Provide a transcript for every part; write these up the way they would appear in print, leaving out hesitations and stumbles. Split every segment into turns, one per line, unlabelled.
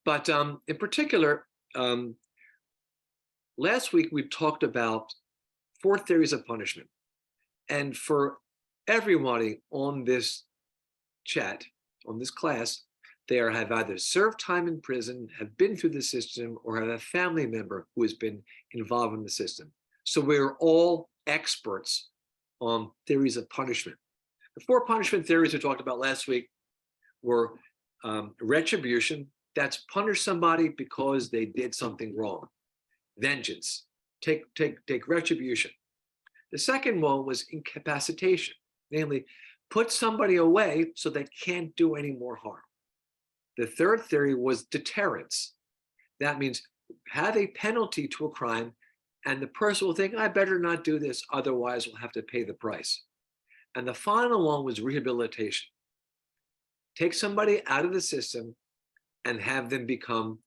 But in particular, last week we talked about 4 theories of punishment. And for everybody on this chat, on this class, they have either served time in prison, have been through the system, or have a family member who has been involved in the system. So we're all experts on theories of punishment. The 4 punishment theories we talked about last week were retribution, that's punish somebody because they did something wrong. Vengeance, take retribution. The second one was incapacitation, namely, put somebody away so they can't do any more harm. The third theory was deterrence. That means have a penalty to a crime, and the person will think, I better not do this, otherwise we'll have to pay the price. And the final one was rehabilitation. Take somebody out of the system and have them become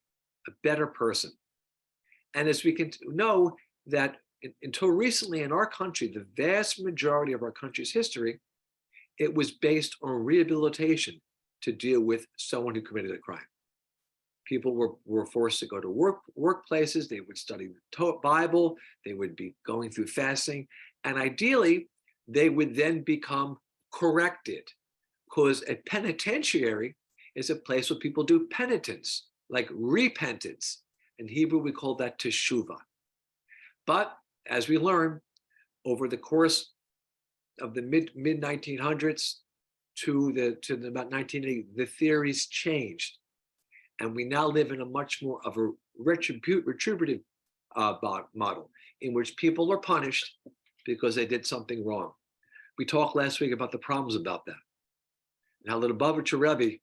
a better person. And as we can know that until recently in our country, the vast majority of our country's history, it was based on rehabilitation to deal with someone who committed a crime. People were forced to go to workplaces, they would study the Bible, they would be going through fasting, and ideally, they would then become corrected, because a penitentiary is a place where people do penitence, like repentance. In Hebrew, we call that teshuvah. But as we learn, over the course of the mid 1900s to about 1980, the theories changed, and we now live in a much more of a retributive model in which people are punished because they did something wrong. We talked last week about the problems about that, and how the Lubavitcher Rebbe,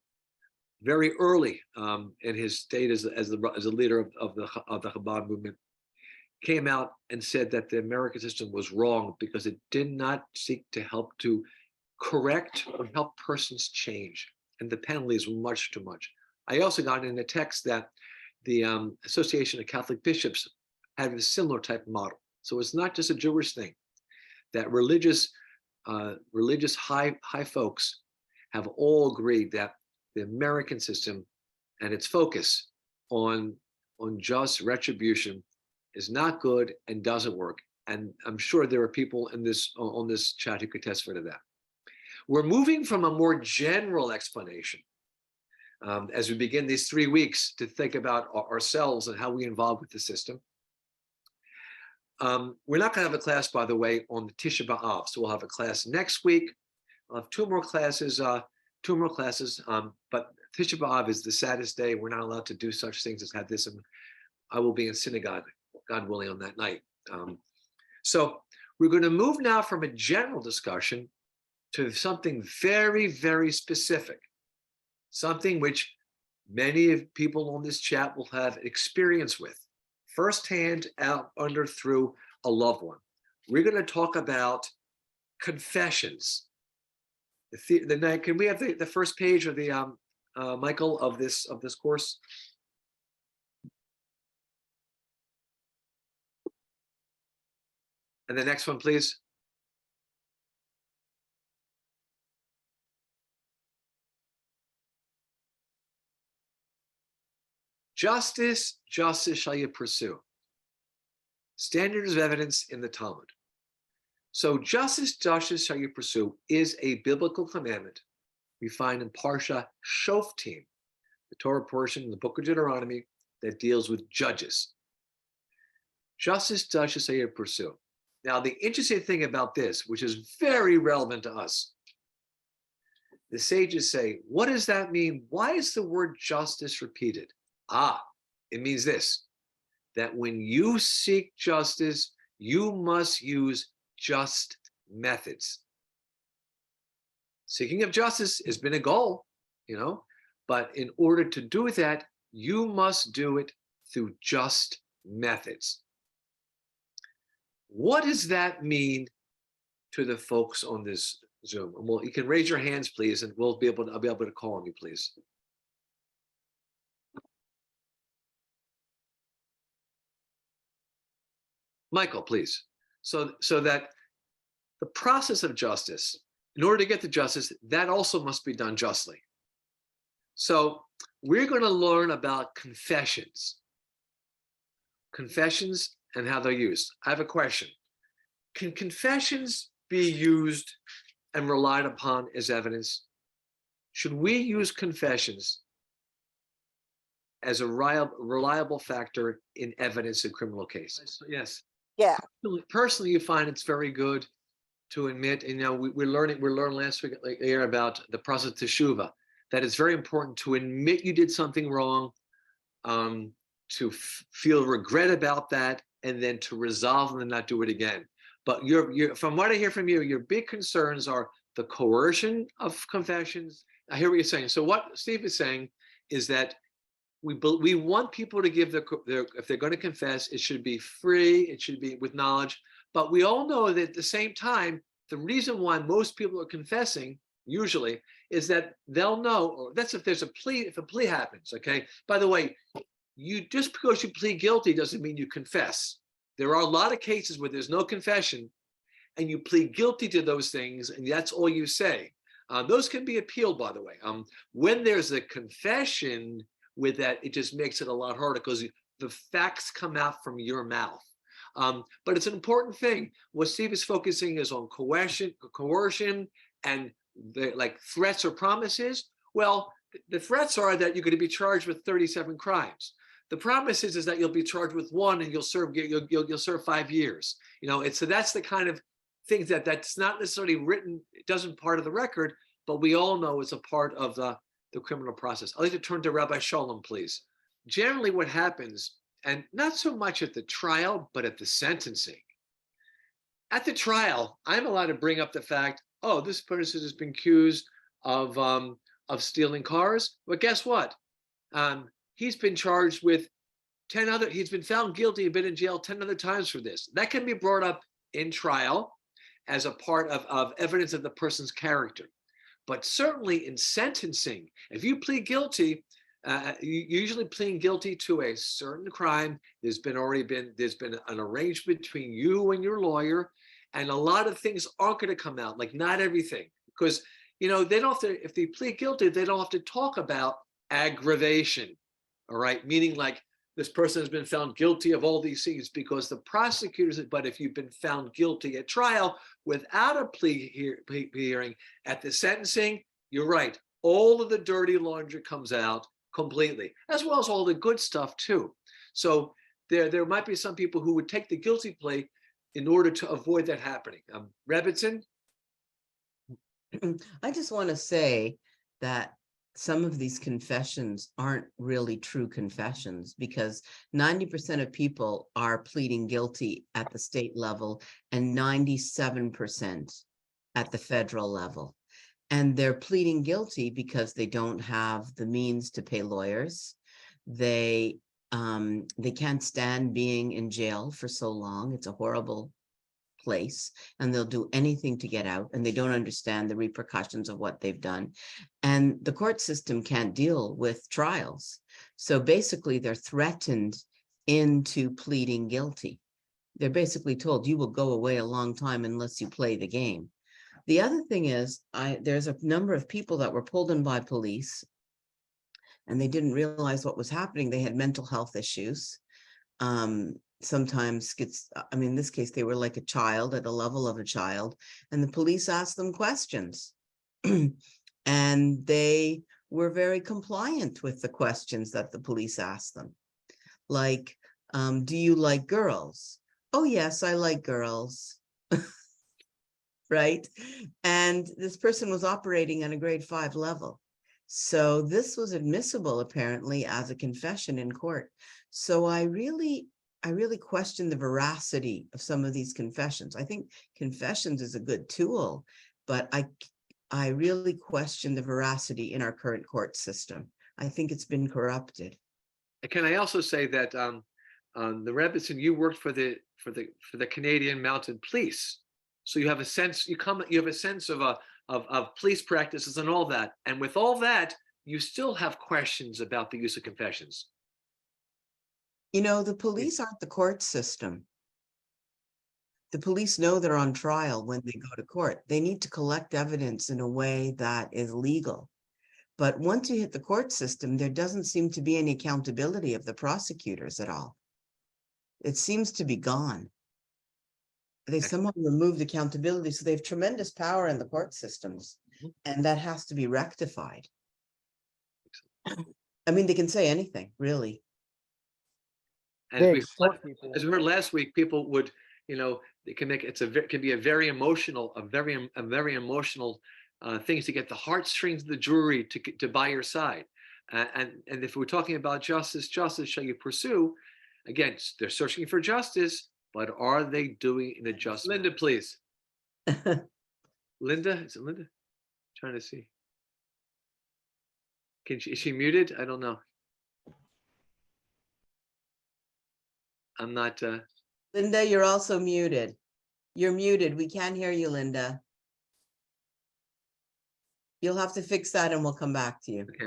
very early in his state as a leader of the Chabad movement, came out and said that the American system was wrong because it did not seek to help to correct or help persons change, and the penalties were much too much. I also got in a text that the Association of Catholic Bishops had a similar type of model. So it's not just a Jewish thing, that religious high folks have all agreed that the American system and its focus on just retribution is not good and doesn't work. And I'm sure there are people on this chat who could testify to that. We're moving from a more general explanation as we begin these 3 weeks to think about ourselves and how we involve with the system. We're not going to have a class, by the way, on the Tisha B'Av, so we'll have a class next week. I'll have 2 more classes, but Tisha B'Av is the saddest day. We're not allowed to do such things as have this, and I will be in synagogue, God willing, on that night. So we're going to move now from a general discussion to something very, very specific, something which many people on this chat will have experience with, firsthand, through a loved one. We're going to talk about confessions. Can we have the first page of the Michael of this course? And the next one, please. Justice, justice shall you pursue. Standards of evidence in the Talmud. So justice, justice shall you pursue is a biblical commandment we find in Parsha Shoftim, the Torah portion in the book of Deuteronomy that deals with judges. Justice, justice shall you pursue. Now, the interesting thing about this, which is very relevant to us, the sages say, what does that mean? Why is the word justice repeated? It means this, that when you seek justice, you must use just methods. Seeking of justice has been a goal, but in order to do that, you must do it through just methods. What does that mean to the folks on this Zoom? Well, you can raise your hands, please, and I'll be able to call on you, please. Michael, please. So that the process of justice, in order to get to justice, that also must be done justly. So we're going to learn about confessions. Confessions and how they're used. I have a question. Can confessions be used and relied upon as evidence? Should we use confessions as a reliable factor in evidence in criminal cases? Yes.
Yeah.
Personally, you find it's very good to admit, and we learned last week here about the process of teshuva, that it's very important to admit you did something wrong, to feel regret about that, and then to resolve and not do it again. But from what I hear from you, your big concerns are the coercion of confessions. I hear what you're saying. So what Steve is saying is that we want people to give their, if they're going to confess, it should be free, it should be with knowledge. But we all know that at the same time, the reason why most people are confessing usually is that they'll know, or that's if there's a plea, if a plea happens. Okay. By the way, you just because you plead guilty doesn't mean you confess. There are a lot of cases where there's no confession and you plead guilty to those things, and that's all you say. Those can be appealed, by the way. When there's a confession with that, it just makes it a lot harder because the facts come out from your mouth. But it's an important thing. What Steve is focusing is on coercion and like threats or promises. Well, the threats are that you're going to be charged with 37 crimes. The promise is that you'll be charged with one and you'll serve 5 years. So that's the kind of things that's not necessarily written. It doesn't part of the record, but we all know it's a part of the criminal process. I'd like to turn to Rabbi Shalom, please. Generally, what happens, and not so much at the trial, but at the sentencing. At the trial, I'm allowed to bring up the fact, oh, this person has been accused of stealing cars. But guess what? He's been charged with 10 other, he's been found guilty and been in jail 10 other times for this. That can be brought up in trial as a part of evidence of the person's character. But certainly in sentencing, if you plead guilty, you usually pleading guilty to a certain crime. There's been an arrangement between you and your lawyer, and a lot of things aren't going to come out, like not everything, because they don't have to. If they plead guilty, they don't have to talk about aggravation. All right, meaning like this person has been found guilty of all these things because the prosecutors. But if you've been found guilty at trial without a plea hearing at the sentencing, you're right. All of the dirty laundry comes out completely, as well as all the good stuff too. So there might be some people who would take the guilty plea in order to avoid that happening. Rebbitzin?
I just want to say that some of these confessions aren't really true confessions, because 90% of people are pleading guilty at the state level and 97% at the federal level. And they're pleading guilty because they don't have the means to pay lawyers. They can't stand being in jail for so long. It's a horrible place, and they'll do anything to get out, and they don't understand the repercussions of what they've done. And the court system can't deal with trials. So basically, they're threatened into pleading guilty. They're basically told, you will go away a long time unless you play the game. The other thing is, there's a number of people that were pulled in by police and they didn't realize what was happening. They had mental health issues. Sometimes in this case, they were like a child, at a level of a child, and the police asked them questions. And they were very compliant with the questions that the police asked them. Like, do you like girls? Oh, yes, I like girls. Right? And this person was operating on a grade 5 level. So this was admissible, apparently, as a confession in court. So I really question the veracity of some of these confessions. I think confessions is a good tool, but I really question the veracity in our current court system. I think it's been corrupted.
Can I also say that the Rebbitzin, you worked for the Canadian Mounted Police, so you have a sense. You have a sense of police practices and all that. And with all that, you still have questions about the use of confessions.
The police aren't the court system. The police know they're on trial when they go to court. They need to collect evidence in a way that is legal. But once you hit the court system, there doesn't seem to be any accountability of the prosecutors at all. It seems to be gone. They somehow removed accountability, so they have tremendous power in the court systems, and that has to be rectified. I mean, they can say anything, really.
And as we heard last week, people would, it can make it can be a very emotional, a very emotional things to get the heartstrings of the jury to buy your side. And if we're talking about justice shall you pursue? Again, they're searching for justice, but are they doing the justice? Linda, please. Linda, is it Linda? Trying to see. Is she muted? I don't know. I'm not.
Linda, you're also muted. You're muted. We can't hear you, Linda. You'll have to fix that and we'll come back to you.
Okay.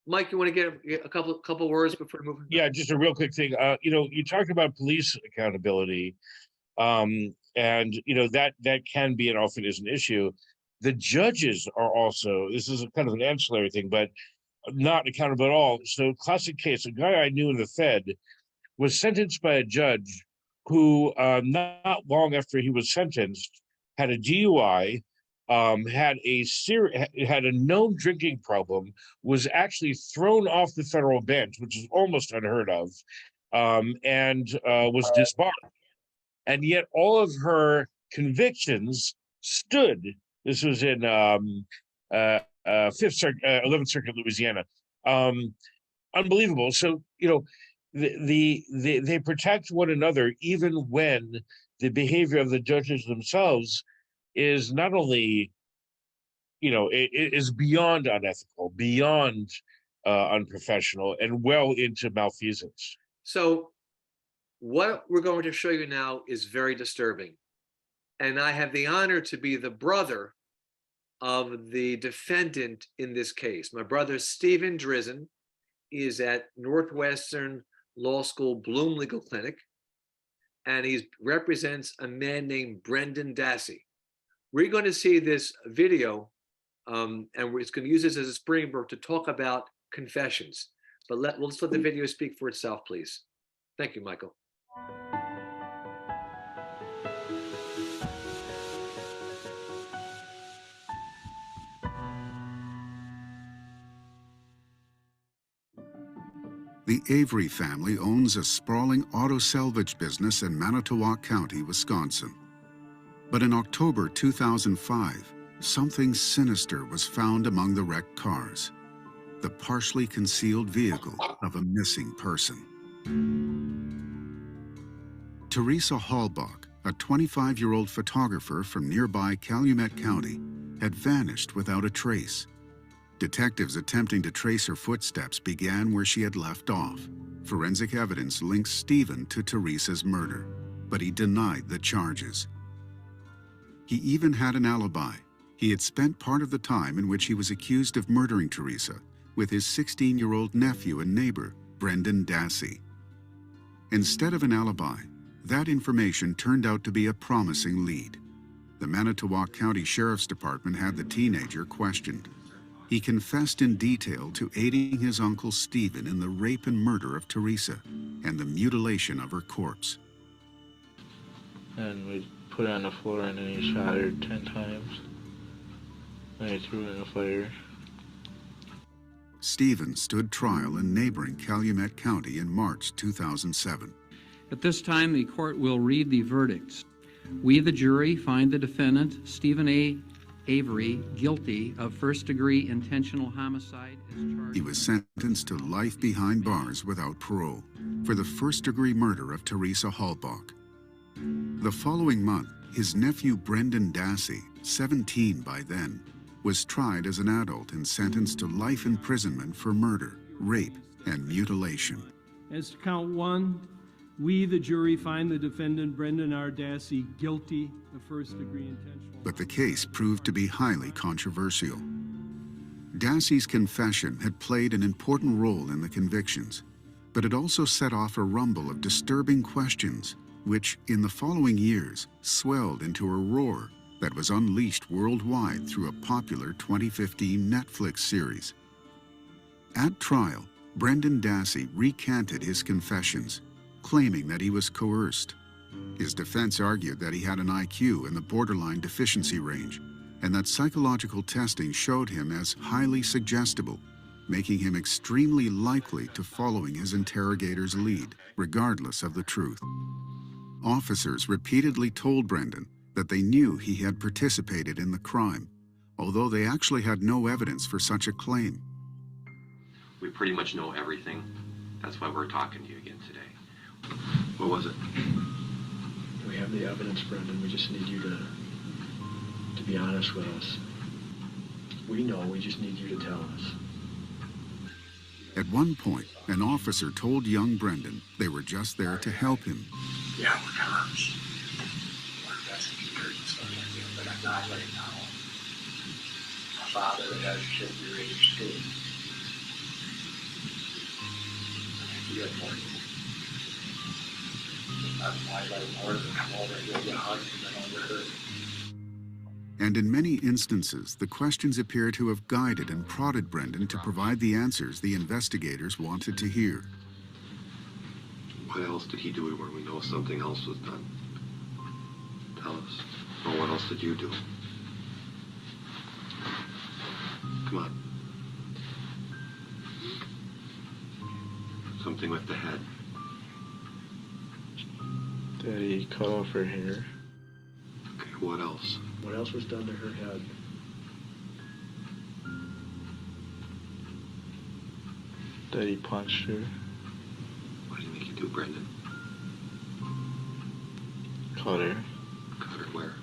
Mike, you want to get a couple words before moving?
Yeah, just a real quick thing. You talked about police accountability, and that can be and often is an issue. The judges are also, this is a kind of an ancillary thing, but not accountable at all. So classic case, a guy I knew in the Fed was sentenced by a judge who not long after he was sentenced had a DUI, had a known drinking problem, was actually thrown off the federal bench, which is almost unheard of, and was disbarred. And yet all of her convictions stood. This was in 11th Circuit, Louisiana. Unbelievable. So, they protect one another even when the behavior of the judges themselves is not only, it is beyond unethical, beyond unprofessional, and well into malfeasance.
So what we're going to show you now is very disturbing. And I have the honor to be the brother of the defendant in this case. My brother, Stephen Drizzen, is at Northwestern Law School Bloom Legal Clinic, and he represents a man named Brendan Dassey. We're going to see this video, and we're going to use this as a springboard to talk about confessions. But let's let the video speak for itself, please. Thank you, Michael.
The Avery family owns a sprawling auto salvage business in Manitowoc County, Wisconsin. But in October 2005, something sinister was found among the wrecked cars: the partially concealed vehicle of a missing person. Teresa Hallbach, a 25-year-old photographer from nearby Calumet County, had vanished without a trace. Detectives attempting to trace her footsteps began where she had left off. Forensic evidence links Stephen to Teresa's murder, but he denied the charges. He even had an alibi. He had spent part of the time in which he was accused of murdering Teresa with his 16-year-old nephew and neighbor, Brendan Dassey. Instead of an alibi, that information turned out to be a promising lead. The Manitowoc County Sheriff's Department had the teenager questioned. He confessed in detail to aiding his uncle Stephen in the rape and murder of Teresa and the mutilation of her corpse.
And we put it on the floor and then he shot her 10 times. And he threw it in the fire.
Stephen stood trial in neighboring Calumet County in March 2007.
At this time, the court will read the verdicts. We, the jury, find the defendant, Stephen A. Avery, guilty of first-degree intentional homicide.
He was sentenced to life behind bars without parole for the first-degree murder of Teresa Hallbach. The following month, his nephew Brendan Dassey, 17 by then, was tried as an adult and sentenced to life imprisonment for murder, rape, and mutilation.
As to count one, we, the jury, find the defendant Brendan R. Dassey guilty of first-degree intentional.
But the case proved to be highly controversial. Dassey's confession had played an important role in the convictions, but it also set off a rumble of disturbing questions, which, in the following years, swelled into a roar that was unleashed worldwide through a popular 2015 Netflix series. At trial, Brendan Dassey recanted his confessions, claiming that he was coerced. His defense argued that he had an IQ in the borderline deficiency range, and that psychological testing showed him as highly suggestible, making him extremely likely to following his interrogator's lead, regardless of the truth. Officers repeatedly told Brendan that they knew he had participated in the crime, although they actually had no evidence for such a claim.
We pretty much know everything. That's why we're talking to you again today. What was it?
We have the evidence, Brendan. We just need you to be honest with us. We know, we just need you to tell us.
At one point, an officer told young Brendan they were just there to help him.
Yeah, we're cops. We're investigators and stuff like that, but I'm not right now. My father has a kid your age too. I'm here for you. That's why I like more than come over and give you a hug and then over her.
And in many instances, the questions appear to have guided and prodded Brendan to provide the answers the investigators wanted to hear.
What else did he do where we know something else was done? Tell us. Or what else did you do? Come on. Something with the head.
Daddy cut off her hair.
Okay, what else?
What else was done to her head?
Daddy punched her.
What do you think you do, Brendan?
Cut her.
Cut her where?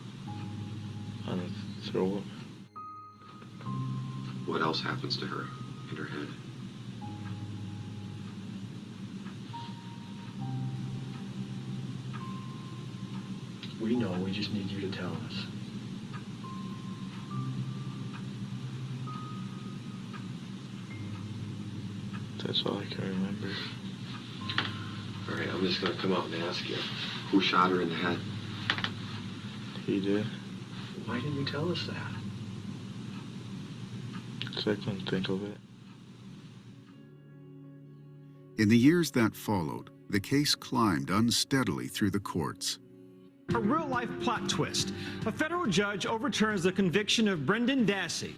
On her throat.
What else happens to her in her head?
We know, we just need you to tell us.
That's all I can remember.
All right, I'm just gonna come out and ask you. Who shot her in the head?
He did.
Why didn't you tell us that?
Because I couldn't think of it.
In the years that followed, the case climbed unsteadily through the courts.
A real-life plot twist. A federal judge overturns the conviction of Brendan Dassey.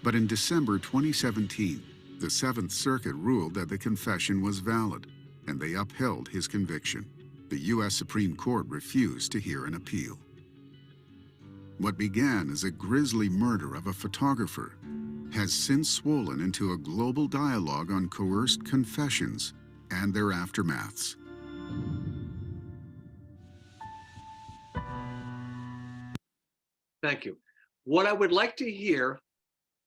But in December 2017, the Seventh Circuit ruled that the confession was valid, and they upheld his conviction. The U.S. Supreme Court refused to hear an appeal. What began as a grisly murder of a photographer has since swollen into a global dialogue on coerced confessions and their aftermaths.
Thank you. What I would like to hear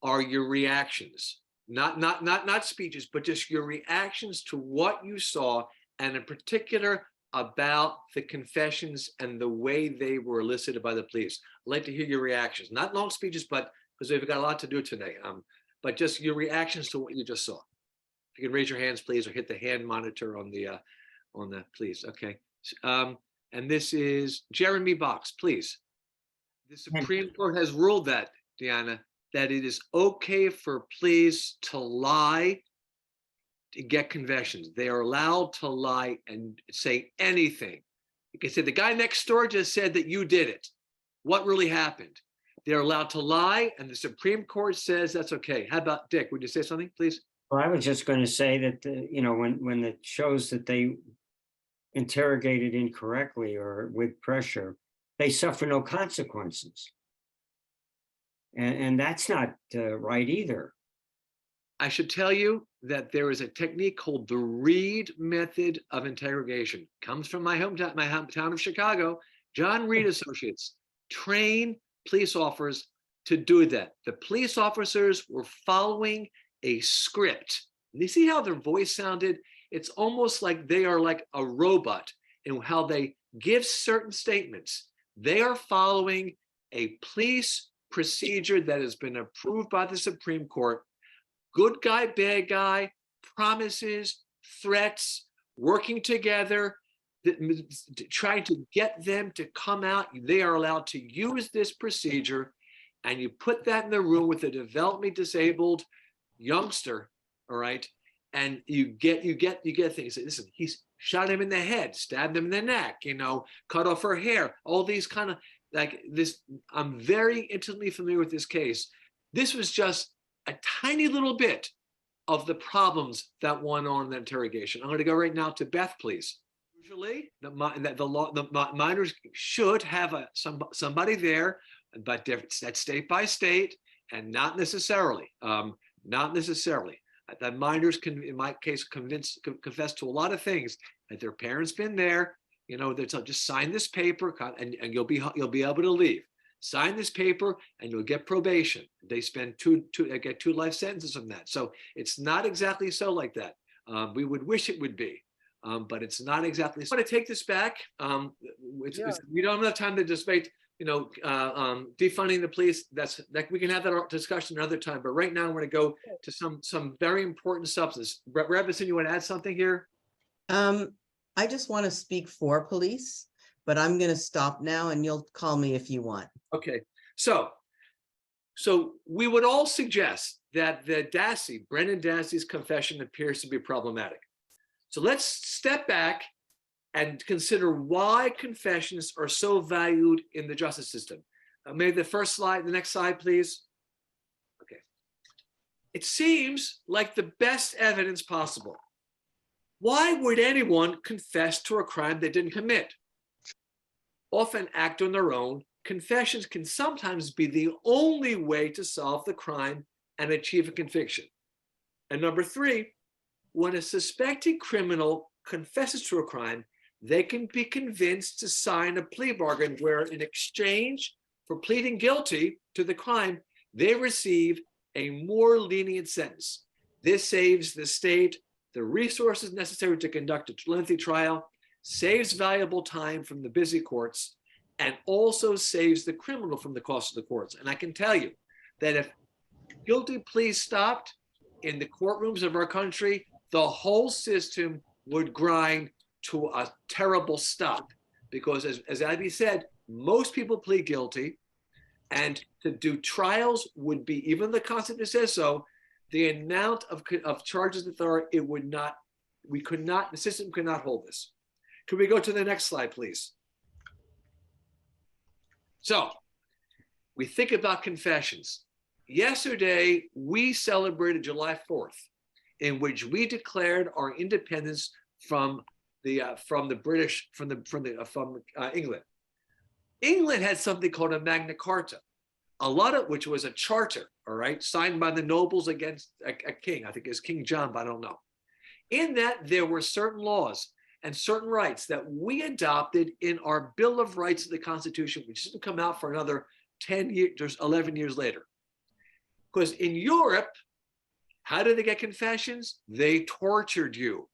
are your reactions, not speeches, but just your reactions to what you saw, and in particular about the confessions and the way they were elicited by the police. I'd like to hear your reactions, not long speeches, but because we've got a lot to do today, but just your reactions to what you just saw. If you can raise your hands, please, or hit the hand monitor on the please. Okay. And this is Jeremy Box, please. The Supreme Court has ruled that, Deanna, that it is okay for police to lie to get confessions. They are allowed to lie and say anything. You can say the guy next door just said that you did it. What really happened? They're allowed to lie, and the Supreme Court says that's okay. How about Dick? Would you say something, please?
Well, I was just going to say that, when it shows that they interrogated incorrectly or with pressure, they suffer no consequences. And that's not right either.
I should tell you that there is a technique called the Reed method of interrogation. Comes from my hometown of Chicago. John Reed Associates train police officers to do that. The police officers were following a script. And you see how their voice sounded? It's almost like they are like a robot in how they give certain statements. They are following a police procedure that has been approved by the Supreme Court. Good guy, bad guy, promises, threats, working together, trying to get them to come out. They are allowed to use this procedure, and you put that in the room with a developmentally disabled youngster, all right, and you get things. Listen, he's shot him in the head, stabbed him in the neck, cut off her hair, all these kind of like this. I'm very intimately familiar with this case. This was just a tiny little bit of the problems that went on in the interrogation. I'm going to go right now to Beth, please. Usually, the minors should have somebody there, but that's state by state, and not necessarily. The minors can, in my case, confess to a lot of things. That their parents been there. They tell just sign this paper, and you'll be able to leave. Sign this paper, and you'll get probation. They spend get 2 life sentences from that. So it's not exactly so like that. We would wish it would be. But it's not exactly. I want to take this back. We don't have enough time to debate, defunding the police. We can have that discussion another time. But right now, I'm going to go to some very important substance. Rebbetzin, you want to add something here?
I just want to speak for police, but I'm going to stop now, and you'll call me if you want.
Okay. So we would all suggest that Brendan Dassey's confession appears to be problematic. So let's step back and consider why confessions are so valued in the justice system. Maybe the next slide, please. Okay. It seems like the best evidence possible. Why would anyone confess to a crime they didn't commit? Often act on their own, confessions can sometimes be the only way to solve the crime and achieve a conviction. And number 3, when a suspected criminal confesses to a crime, they can be convinced to sign a plea bargain where, in exchange for pleading guilty to the crime, they receive a more lenient sentence. This saves the state the resources necessary to conduct a lengthy trial, saves valuable time from the busy courts, and also saves the criminal from the cost of the courts. And I can tell you that if guilty pleas stopped in the courtrooms of our country, the whole system would grind to a terrible stop, because as Abby said, most people plead guilty, and to do trials would be, even the Constitution says so, the amount of charges that there are, the system could not hold this. Could we go to the next slide, please? So we think about confessions. Yesterday, we celebrated July 4th, in which we declared our independence from England. England had something called a Magna Carta, which was a charter, all right, signed by the nobles against a king. I think it was King John, but I don't know. In that, there were certain laws and certain rights that we adopted in our Bill of Rights of the Constitution, which didn't come out for another 10 years, 11 years later. Because in Europe, how did they get confessions? They tortured you.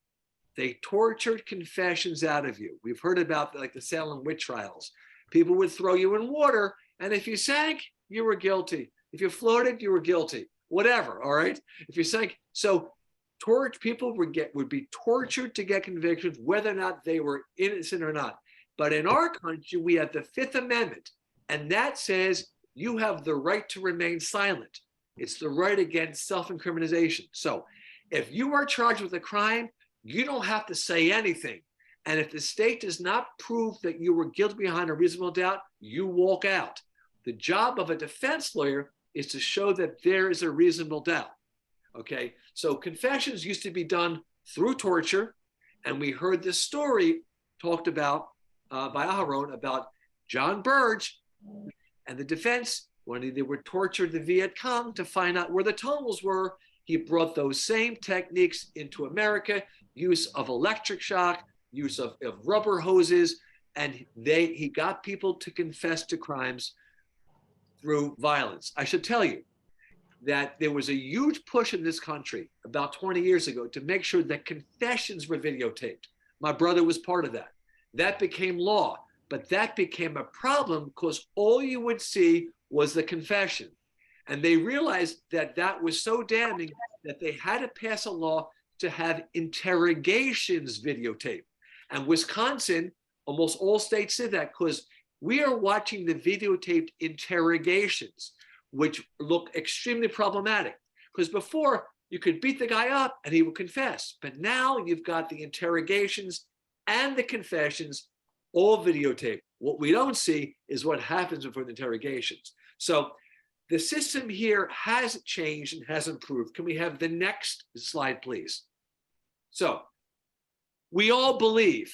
They tortured confessions out of you. We've heard about like the Salem witch trials. People would throw you in water, and if you sank, you were guilty. If you floated, you were guilty. Whatever, all right? If you sank, so people would be tortured to get convictions, whether or not they were innocent or not. But in our country, we have the Fifth Amendment, and that says you have the right to remain silent. It's the right against self-incrimination. So if you are charged with a crime, you don't have to say anything. And if the state does not prove that you were guilty behind a reasonable doubt, you walk out. The job of a defense lawyer is to show that there is a reasonable doubt. Okay, so confessions used to be done through torture. And we heard this story talked about by Aharon about John Burge and the defense. When they were tortured the Viet Cong to find out where the tunnels were, he brought those same techniques into America, use of electric shock, use of rubber hoses, and he got people to confess to crimes through violence. I should tell you that there was a huge push in this country about 20 years ago to make sure that confessions were videotaped. My brother was part of that. That became law, but that became a problem because all you would see was the confession. And they realized that that was so damning that they had to pass a law to have interrogations videotaped. And Wisconsin, almost all states did that because we are watching the videotaped interrogations, which look extremely problematic. Because before, you could beat the guy up and he would confess. But now you've got the interrogations and the confessions all videotaped. What we don't see is what happens before the interrogations. So the system here has changed and has improved. Can we have the next slide, please? So we all believe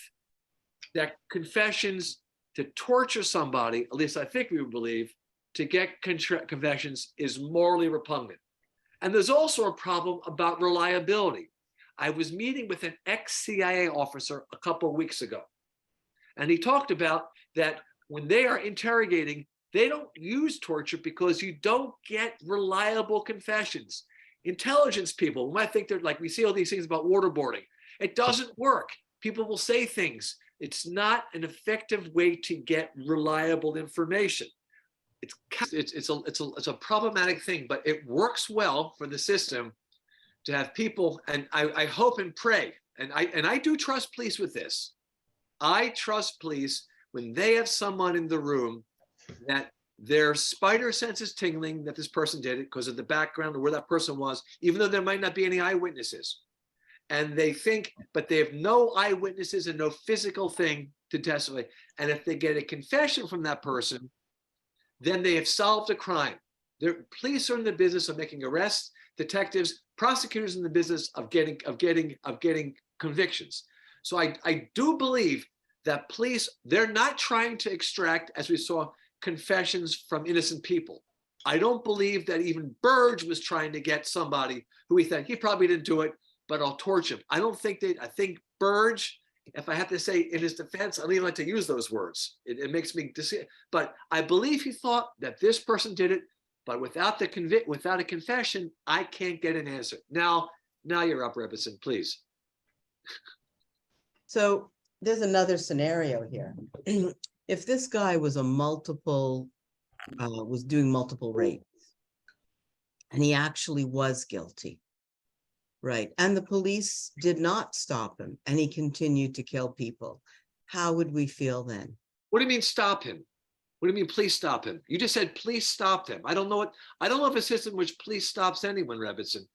that confessions to torture somebody, at least I think we believe, to get confessions is morally repugnant. And there's also a problem about reliability. I was meeting with an ex-CIA officer a couple of weeks ago, and he talked about that when they are interrogating, they don't use torture because you don't get reliable confessions. Intelligence people might think they're like, we see all these things about waterboarding. It doesn't work. People will say things. It's not an effective way to get reliable information. It's a problematic thing, but it works well for the system to have people, and I hope and pray, and I do trust police with this. I trust police when they have someone in the room that their spider sense is tingling that this person did it because of the background or where that person was, even though there might not be any eyewitnesses. And they think, but they have no eyewitnesses and no physical thing to testify. And if they get a confession from that person, then they have solved a crime. Police are in the business of making arrests. Detectives, prosecutors in the business of getting convictions. So I do believe that police, they're not trying to extract, as we saw, confessions from innocent people. I don't believe that even Burge was trying to get somebody who he thought he probably didn't do it, but I'll torture him. I don't think they, I think Burge, if I have to say in his defense, I don't even like to use those words. It makes me, but I believe he thought that this person did it, but without a confession, I can't get an answer. Now you're up, Rebbetzin, please.
So there's another scenario here. If this guy was was doing multiple rapes, and he actually was guilty, right? And the police did not stop him, and he continued to kill people. How would we feel then?
What do you mean stop him? What do you mean please stop him? You just said please stop him. I don't know of a system which police stops anyone, Rebbetzin.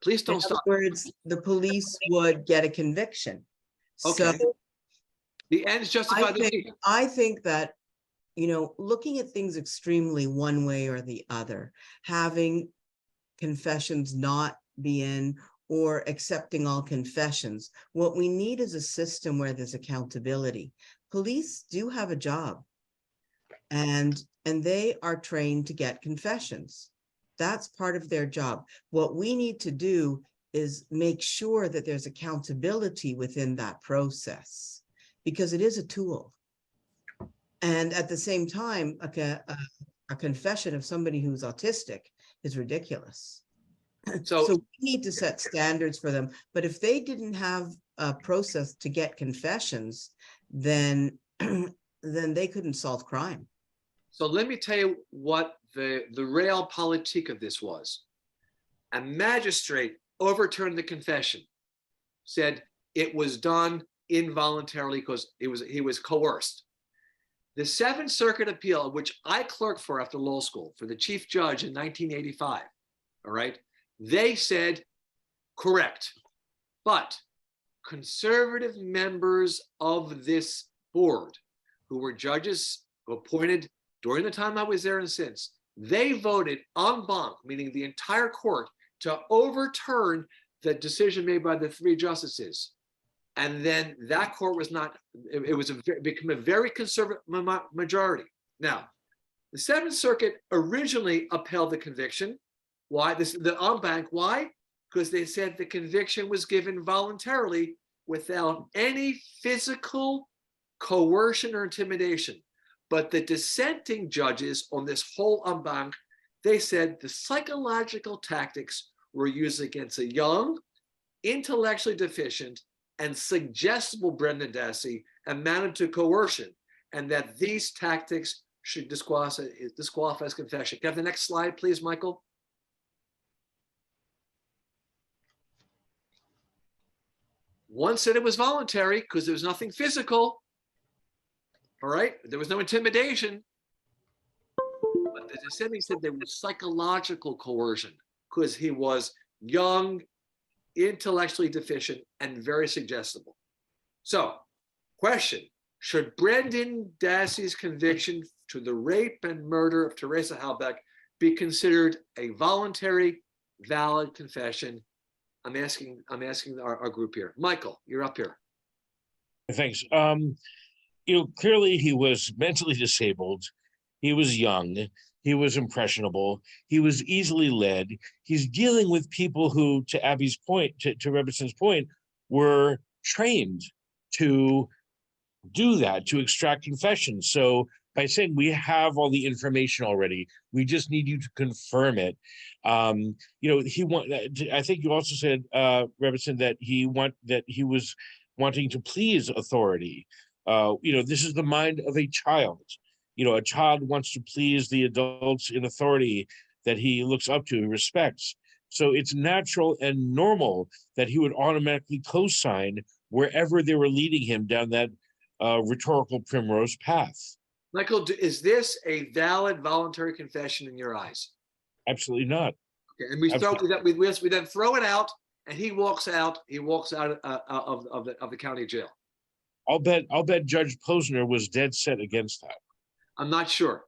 Please don't stop.
In other words, the police would get a conviction.
Okay.
So
the ends justify the means.
I think that, you know, looking at things extremely one way or the other, having confessions not be in or accepting all confessions, what we need is a system where there's accountability. Police do have a job, and they are trained to get confessions. That's part of their job. What we need to do is make sure that there's accountability within that process, because it is a tool. And at the same time, a confession of somebody who's autistic is ridiculous. So we need to set standards for them. But if they didn't have a process to get confessions, then they couldn't solve crime.
So let me tell you what the realpolitik of this was. A magistrate overturned the confession, said it was done involuntarily because he was coerced. The Seventh Circuit Appeal, which I clerked for after law school, for the chief judge in 1985, all right, they said correct. But conservative members of this board, who were judges appointed during the time I was there and since, they voted en banc, meaning the entire court, to overturn the decision made by the three justices. And then that court was not, it became a very conservative majority. Now, the Seventh Circuit originally upheld the conviction. Why? The en banc, why? Because they said the conviction was given voluntarily without any physical coercion or intimidation. But the dissenting judges on this whole en banc, they said the psychological tactics were used against a young, intellectually deficient, and suggestible Brendan Dassey amounted to coercion, and that these tactics should disqualify as confession. Can I have the next slide, please, Michael? One said it was voluntary because there was nothing physical. All right, there was no intimidation. But the dissenting said there was psychological coercion because he was young, intellectually deficient, and very suggestible. So, question, should Brendan Dassey's conviction to the rape and murder of Teresa Halbach be considered a voluntary, valid confession? I'm asking our group here. Michael, you're up here.
Thanks. Clearly he was mentally disabled. He was young. He was impressionable. He was easily led. He's dealing with people who, to Abby's point, to Rebbitzon's point, were trained to do that, to extract confessions. So by saying we have all the information already, we just need you to confirm it. I think you also said, Rebbitzon, that he was wanting to please authority. This is the mind of a child. A child wants to please the adults in authority that he looks up to and respects. So it's natural and normal that he would automatically co-sign wherever they were leading him down that rhetorical primrose path.
Michael, is this a valid voluntary confession in your eyes?
Absolutely not.
Okay, and we then throw it out, and he walks out. He walks out of the county jail.
I'll bet Judge Posner was dead set against that.
I'm not sure.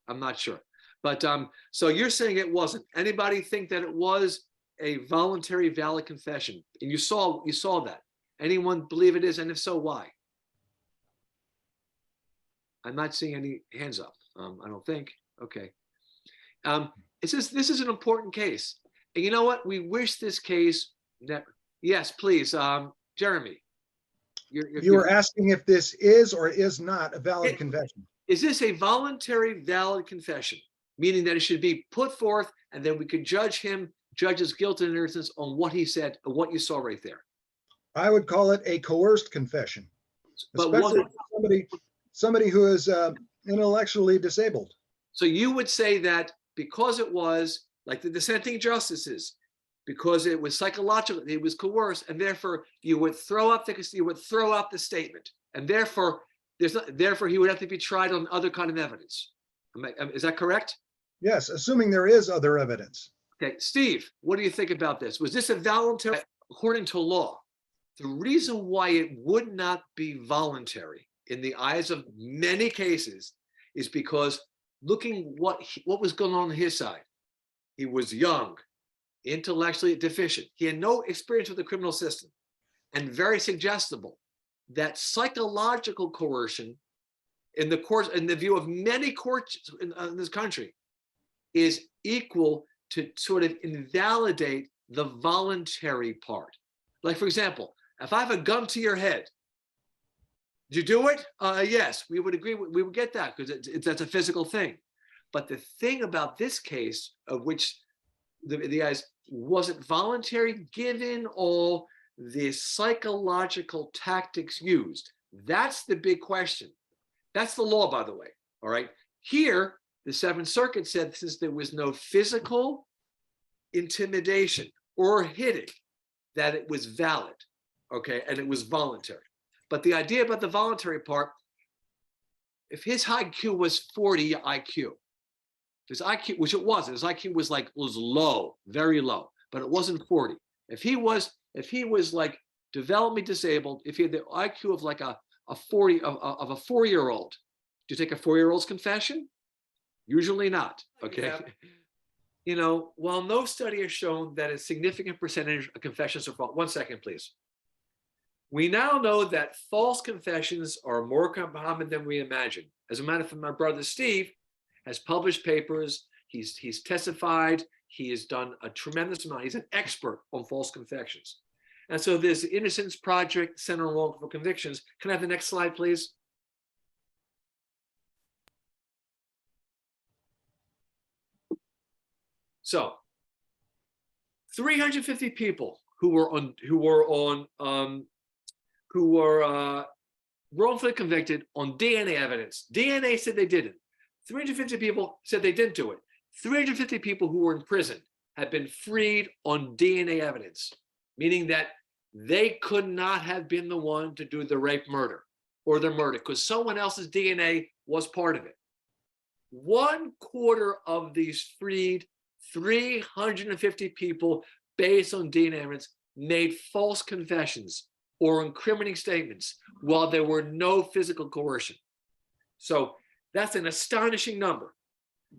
But so you're saying it wasn't. Anybody think that it was a voluntary, valid confession? And you saw that. Anyone believe it is? And if so, why? I'm not seeing any hands up. I don't think. Okay. This is an important case. And you know what? We wish this case never. Yes, please, Jeremy.
You were asking if this is or is not a valid confession.
Is this a voluntary, valid confession? Meaning that it should be put forth, and then we could judge his guilt and innocence on what he said, or what you saw right there.
I would call it a coerced confession,
but
especially somebody who is intellectually disabled.
So you would say that because it was like the dissenting justices, because it was psychological, it was coerced, and therefore you would throw out the statement, and therefore he would have to be tried on other kind of evidence. Is that correct?
Yes, assuming there is other evidence.
Okay, Steve, what do you think about this? Was this a voluntary? According to law, the reason why it would not be voluntary in the eyes of many cases is because looking what was going on his side. He was young, intellectually deficient. He had no experience with the criminal system, and very suggestible. That psychological coercion, in the view of many courts in this country, is equal to sort of invalidate the voluntary part. Like, for example, if I have a gun to your head, did you do it? Yes, we would agree. We would get that because that's a physical thing. But the thing about this case, of which the guys, was it voluntary given all the psychological tactics used? That's the big question. That's the law, by the way. All right. Here, the Seventh Circuit said since there was no physical intimidation or hitting, that it was valid. Okay. And it was voluntary. But the idea about the voluntary part, if his IQ was 40 IQ, his IQ, which it wasn't, his IQ was low, very low, but it wasn't 40. If he was like developmentally disabled, if he had the IQ of like a 4-year-old, do you take a 4-year-old's confession? Usually not. Okay. Yeah. While no study has shown that a significant percentage of confessions are false. 1 second, please. We now know that false confessions are more common than we imagine. As a matter of fact, my brother Steve has published papers. He's testified. He has done a tremendous amount. He's an expert on false confessions. And so there's the Innocence Project Center on Wrongful Convictions. Can I have the next slide, please? So 350 people who were wrongfully convicted on DNA evidence. DNA said they didn't. 350 people said they didn't do it. 350 people who were in prison have been freed on DNA evidence, meaning that they could not have been the one to do the rape murder or the murder because someone else's DNA was part of it. 1/4 of these freed 350 people based on DNA evidence made false confessions or incriminating statements while there were no physical coercion. So that's an astonishing number.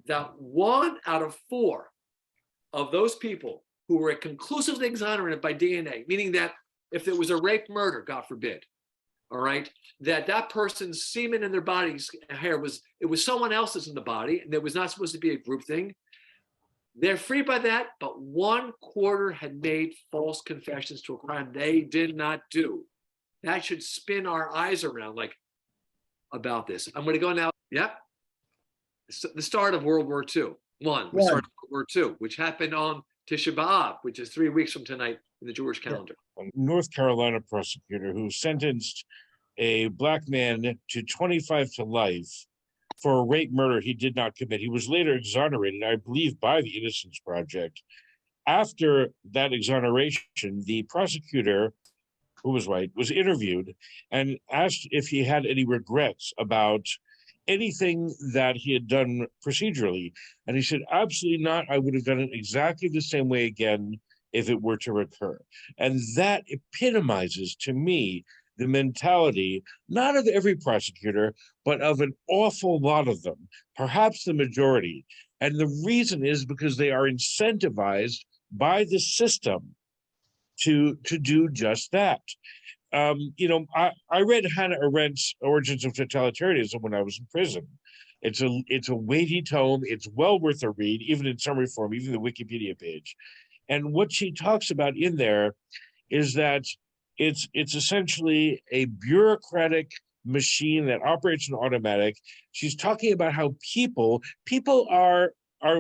That 1 out of 4 of those people who were conclusively exonerated by DNA, meaning that if there was a rape murder, God forbid, all right, that person's semen in their body's hair was someone else's in the body, and there was not supposed to be a group thing. They're free by that, but 1/4 had made false confessions to a crime they did not do. That should spin our eyes around like about this. I'm going to go now. Yep. The start of World War II. We started World War II, which happened on Tisha B'Av, which is 3 weeks from tonight in the Jewish calendar.
A North Carolina prosecutor who sentenced a black man to 25 to life for a rape murder he did not commit. He was later exonerated, I believe, by the Innocence Project. After that exoneration, the prosecutor, who was white, was interviewed and asked if he had any regrets about anything that he had done procedurally. And he said, absolutely not. I would have done it exactly the same way again if it were to recur. And that epitomizes to me the mentality, not of every prosecutor, but of an awful lot of them, perhaps the majority. And the reason is because they are incentivized by the system to do just that. I read Hannah Arendt's Origins of Totalitarianism when I was in prison. It's a weighty tome. It's well worth a read, even in summary form, even the Wikipedia page. And what she talks about in there is that it's essentially a bureaucratic machine that operates in automatic. She's talking about how people are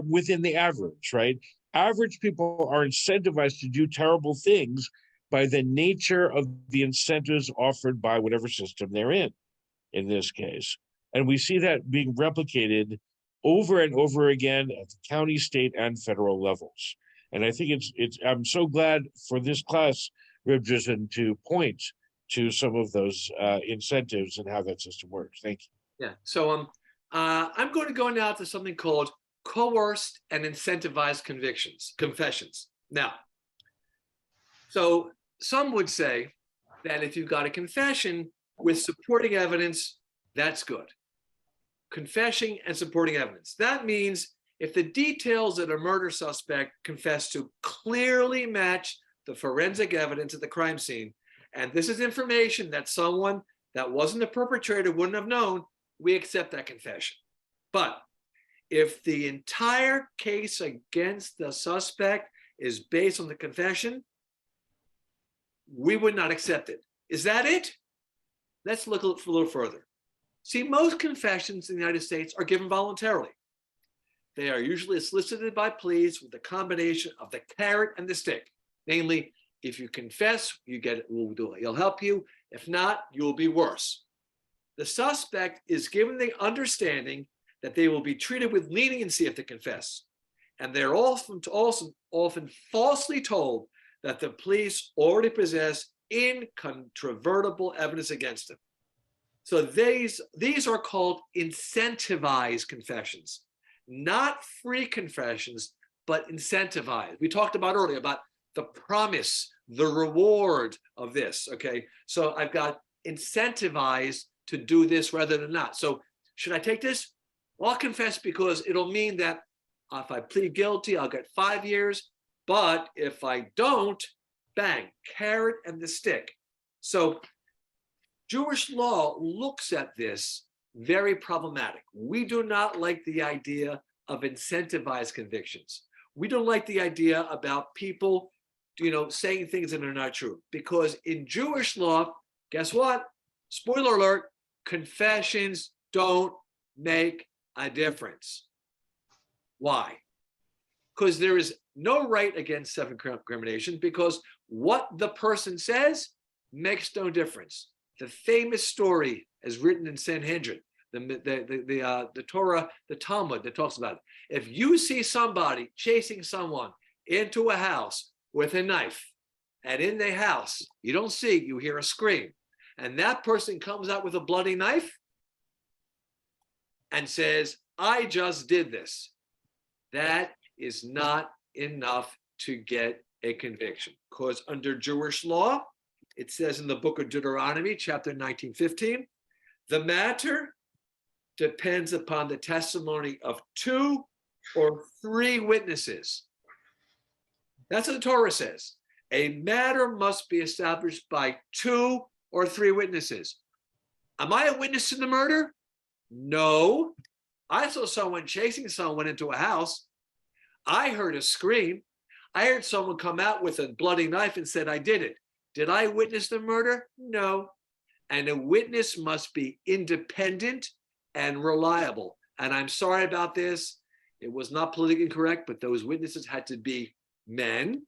within the average, right? Average people are incentivized to do terrible things by the nature of the incentives offered by whatever system they're in this case. And we see that being replicated over and over again at the county, state, and federal levels. And I think I'm so glad for this class, Reb Drizzen, to point to some of those incentives and how that system works. Thank you.
Yeah, so I'm going to go now to something called coerced and incentivized confessions. Now, so some would say that if you've got a confession with supporting evidence, that's good. Confession and supporting evidence. That means if the details that a murder suspect confessed to clearly match the forensic evidence at the crime scene, and this is information that someone that wasn't the perpetrator wouldn't have known, we accept that confession. But if the entire case against the suspect is based on the confession, we would not accept it. Is that it? Let's look a little further. See, most confessions in the United States are given voluntarily. They are usually solicited by police with a combination of the carrot and the stick. Namely, if you confess, you get it, he'll help you. If not, you'll be worse. The suspect is given the understanding that they will be treated with leniency if they confess. And they're often falsely told that the police already possess incontrovertible evidence against them. So these are called incentivized confessions, not free confessions, but incentivized. We talked about earlier about the promise, the reward of this, okay? So I've got incentivized to do this rather than not. So should I take this? Well, I'll confess because it'll mean that if I plead guilty, I'll get 5 years. But if I don't, bang, carrot and the stick. So Jewish law looks at this very problematic. We do not like the idea of incentivized convictions. We don't like the idea about people, saying things that are not true. Because in Jewish law, guess what? Spoiler alert, confessions don't make a difference. Why? Because there is no right against self-incrimination, because what the person says makes no difference. The famous story is written in Sanhedrin, the Torah, the Talmud that talks about it. If you see somebody chasing someone into a house with a knife and in the house, you don't see, you hear a scream, and that person comes out with a bloody knife and says, I just did this, that is not enough to get a conviction. Because under Jewish law, it says in the book of Deuteronomy, chapter 19:15, the matter depends upon the testimony of 2 or 3 witnesses. That's what the Torah says. A matter must be established by 2 or 3 witnesses. Am I a witness to the murder? No. I saw someone chasing someone into a house. I heard a scream. I heard someone come out with a bloody knife and said, I did it. Did I witness the murder? No. And a witness must be independent and reliable. And I'm sorry about this. It was not politically correct, but those witnesses had to be men.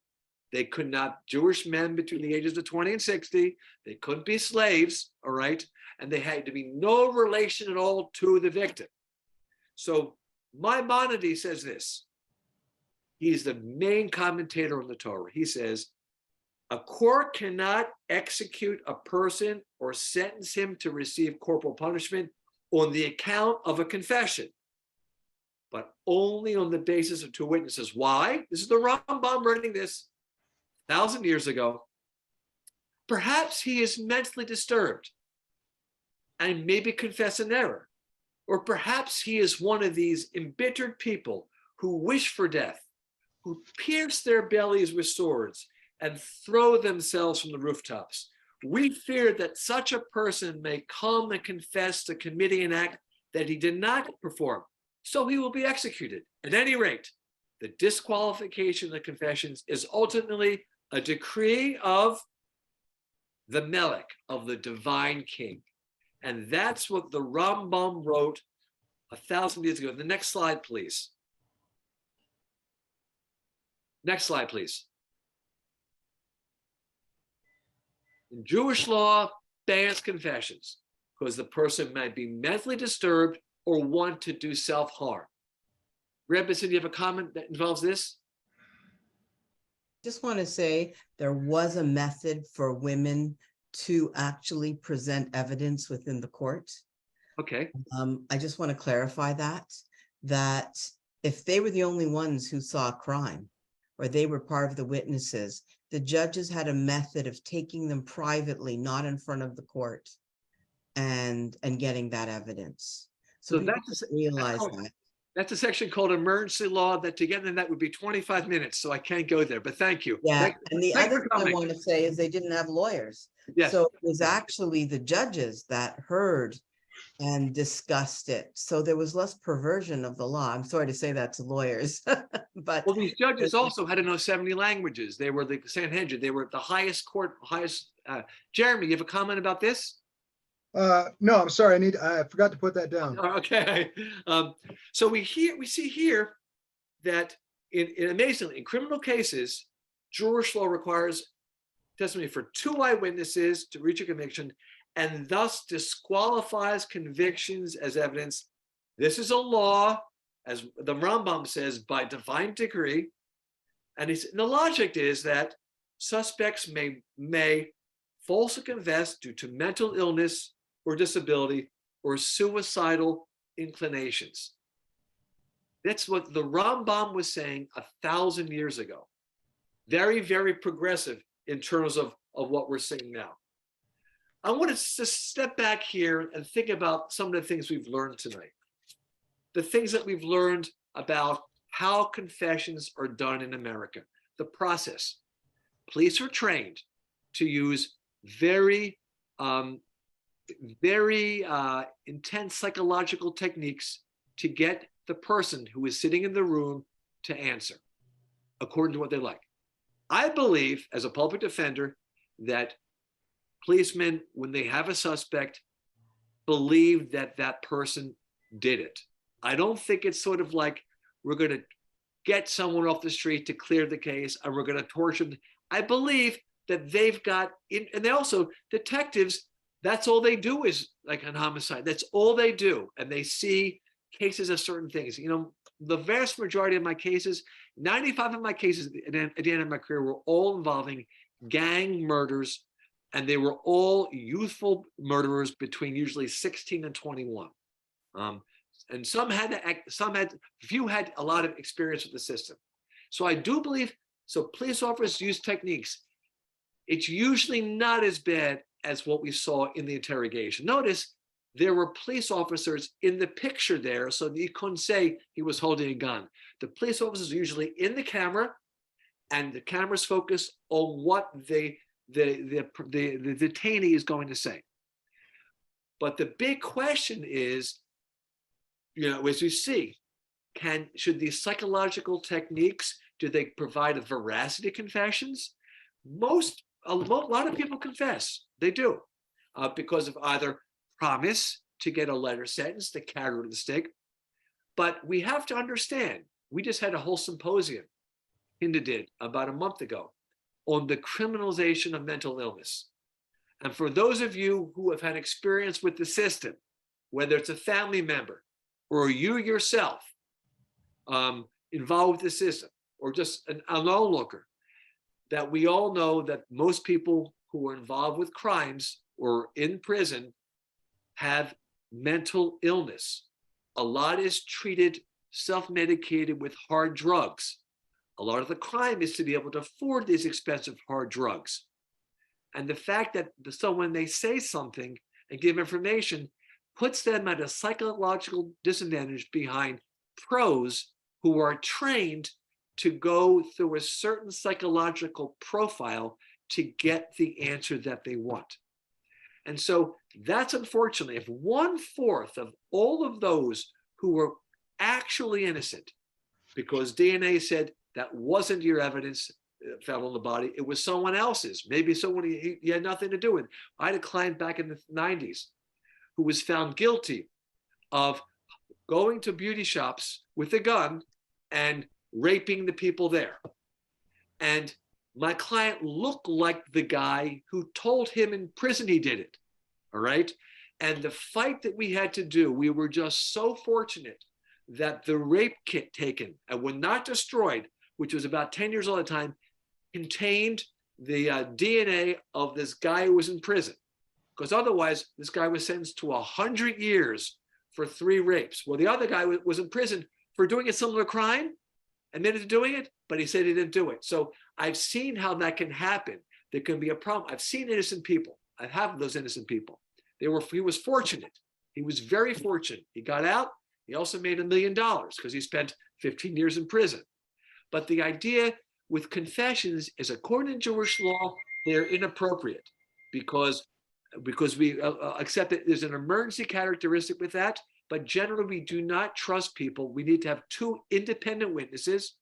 They could not, Jewish men between the ages of 20 and 60. They couldn't be slaves, all right? And they had to be no relation at all to the victim. So Maimonides says this. He's the main commentator on the Torah. He says, a court cannot execute a person or sentence him to receive corporal punishment on the account of a confession, but only on the basis of 2 witnesses. Why? This is the Rambam writing this 1,000 years ago. Perhaps he is mentally disturbed and maybe confess an error. Or perhaps he is one of these embittered people who wish for death, who pierce their bellies with swords and throw themselves from the rooftops. We fear that such a person may come and confess to committing an act that he did not perform, so he will be executed. At any rate, the disqualification of the confessions is ultimately a decree of the Melech, of the divine king. And that's what the Rambam wrote 1,000 years ago. The next slide, please. Next slide, please. In Jewish law, bans confessions because the person might be mentally disturbed or want to do self-harm. Rebbe, do you have a comment that involves this?
Just want to say there was a method for women to actually present evidence within the court.
Okay.
I just want to clarify that if they were the only ones who saw a crime or they were part of the witnesses, the judges had a method of taking them privately, not in front of the court, and getting that evidence. So that's realize that.
That's a section called emergency law that to get in that would be 25 minutes. So I can't go there, but thank you.
Yeah. And the other thing I want to say is they didn't have lawyers.
Yes.
So it was actually the judges that heard and discussed it. So there was less perversion of the law. I'm sorry to say that to lawyers, but
well, these judges also had to know 70 languages. They were the Sanhedrin. They were the highest court, Jeremy, you have a comment about this?
No, I'm sorry. I forgot to put that down.
Okay. So we see here that amazingly, in criminal cases, Jewish law requires testimony for 2 eyewitnesses to reach a conviction and thus disqualifies convictions as evidence. This is a law, as the Rambam says, by divine decree. And the logic is that suspects may falsely confess due to mental illness or disability or suicidal inclinations. That's what the Rambam was saying 1,000 years ago. Very, very progressive in terms of what we're seeing now. I want to just step back here and think about some of the things we've learned tonight. The things that we've learned about how confessions are done in America, the process. Police are trained to use very intense psychological techniques to get the person who is sitting in the room to answer according to what they like. I believe, as a public defender, that policemen, when they have a suspect, believe that that person did it. I don't think it's sort of like we're going to get someone off the street to clear the case and we're going to torture them. I believe that they've got, and they also, detectives, that's all they do is like an homicide. That's all they do. And they see cases of certain things. You know, the vast majority of my cases, 95 of my cases at the end of my career were all involving gang murders, and they were all youthful murderers between usually 16 and 21. And few had a lot of experience with the system. So I do believe, so police officers use techniques. It's usually not as bad as what we saw in the interrogation. Notice there were police officers in the picture there, so you couldn't say he was holding a gun. The police officers are usually in the camera, and the camera's focused on what the detainee is going to say. But the big question is, as you see, should these psychological techniques, do they provide a veracity confessions? A lot of people confess, they do, because of either promise to get a lighter sentence, the carrot or the stick. But we have to understand, we just had a whole symposium, Hinda did, about a month ago, on the criminalization of mental illness. And for those of you who have had experience with the system, whether it's a family member or you yourself involved with the system, or just an onlooker, that we all know that most people who are involved with crimes or in prison have mental illness. A lot is treated, self-medicated with hard drugs. A lot of the crime is to be able to afford these expensive hard drugs. And the fact that when they say something and give information puts them at a psychological disadvantage behind pros who are trained to go through a certain psychological profile to get the answer that they want. And so that's unfortunately, if 1/4 of all of those who were actually innocent, because DNA said that wasn't your evidence found on the body, it was someone else's, maybe someone he had nothing to do with. I had a client back in the 90s who was found guilty of going to beauty shops with a gun and raping the people there. And my client looked like the guy who told him in prison he did it, all right? And the fight that we had to do, we were just so fortunate that the rape kit taken and was not destroyed, which was about 10 years old at the time, contained the DNA of this guy who was in prison. Because otherwise, this guy was sentenced to 100 years for 3 rapes. Well, the other guy was in prison for doing a similar crime, admitted to doing it, but he said he didn't do it. So I've seen how that can happen. There can be a problem. I've seen innocent people. I have those innocent people. He was fortunate. He was very fortunate. He got out. He also made $1 million because he spent 15 years in prison. But the idea with confessions is, according to Jewish law, they're inappropriate because we accept that there's an emergency characteristic with that. But generally, we do not trust people. We need to have 2 independent witnesses,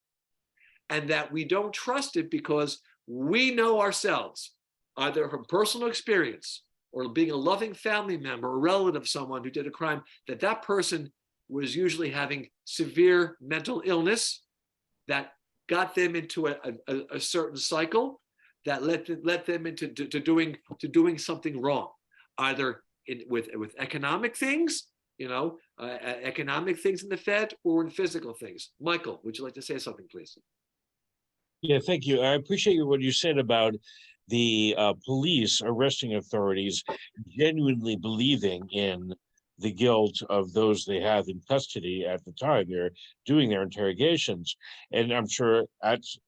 and that we don't trust it because we know ourselves, either from personal experience or being a loving family member or relative of someone who did a crime, that person was usually having severe mental illness that got them into a certain cycle that led them into doing something wrong, either with economic things, economic things in the Fed, or in physical things. Michael, would you like to say something, please?
Yeah, thank you. I appreciate what you said about the police arresting authorities genuinely believing in the guilt of those they have in custody at the time they're doing their interrogations. And I'm sure